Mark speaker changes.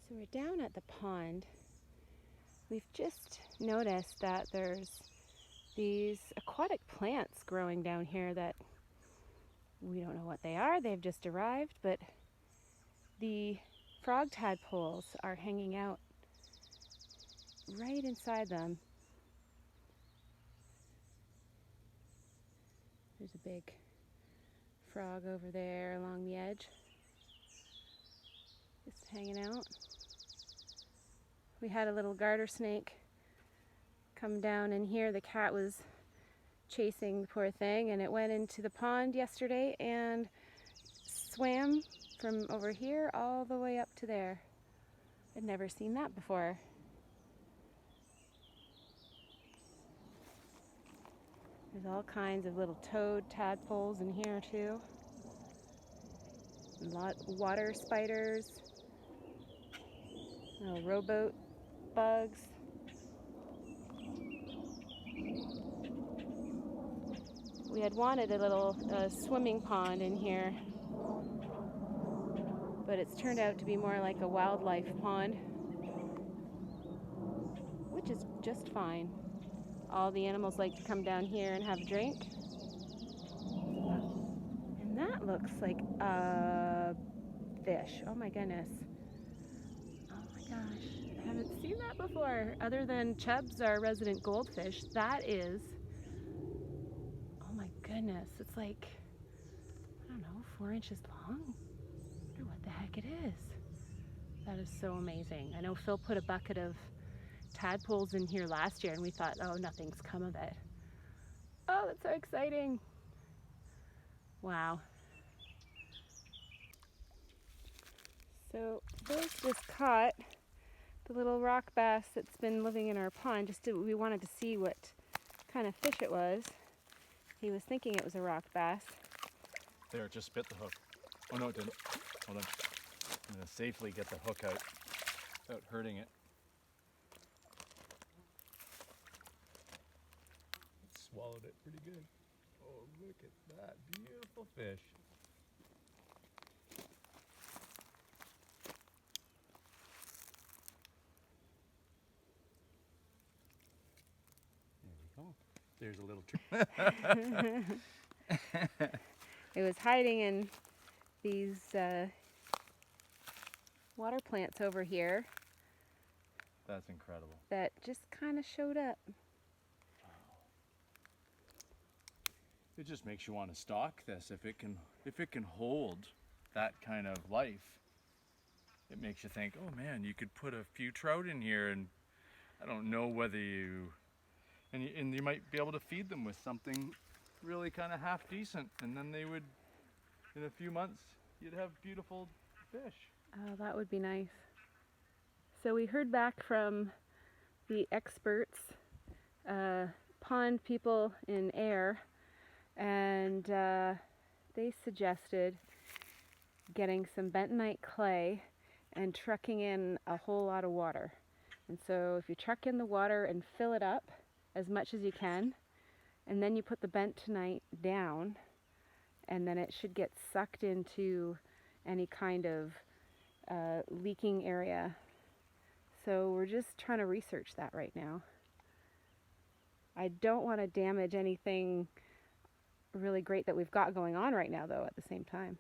Speaker 1: So we're down at the pond. We've just noticed that there's these aquatic plants growing down here that we don't know what they are. They've just arrived, but the frog tadpoles are hanging out right inside them. There's a big frog over there along the edge, just hanging out. We had a little garter snake come down in here. The cat was chasing the poor thing, and it went into the pond yesterday and swam from over here all the way up to there. I'd never seen that before. There's all kinds of little toad tadpoles in here too. A lot water spiders, little rowboat bugs. We had wanted a little swimming pond in here, but it's turned out to be more like a wildlife pond, which is just fine. All the animals like to come down here and have a drink. And that looks like a fish. Oh my goodness. Oh my gosh. I haven't seen that before. Other than chubs, our resident goldfish, that is, oh my goodness. It's like, I don't know, 4 inches long? I wonder what the heck it is. That is so amazing. I know Phil put a bucket of tadpoles in here last year and we thought, oh, nothing's come of it. Oh, that's so exciting. Wow. So Phil's just caught the little rock bass that's been living in our pond. We wanted to see what kind of fish it was. He was thinking it was a rock bass.
Speaker 2: There, it just bit the hook. Oh no, it didn't. Hold on. I'm gonna safely get the hook out without hurting it. It swallowed it pretty good. Oh, look at that beautiful fish. There we go. There's a little trick.
Speaker 1: It was hiding in these water plants over here
Speaker 2: That's incredible.
Speaker 1: that just kind of showed up.
Speaker 2: It just makes you want to stock this. If it can hold that kind of life, it makes you think, oh man, you could put a few trout in here, and I don't know whether you might be able to feed them with something really kind of half decent, and then they would, in a few months, you'd have beautiful fish.
Speaker 1: Oh, that would be nice. So we heard back from the experts, pond people in air, and they suggested getting some bentonite clay and trucking in a whole lot of water. And so if you truck in the water and fill it up as much as you can, and then you put the bentonite down, and then it should get sucked into any kind of leaking area. So we're just trying to research that right now. I don't want to damage anything really great that we've got going on right now, though, at the same time.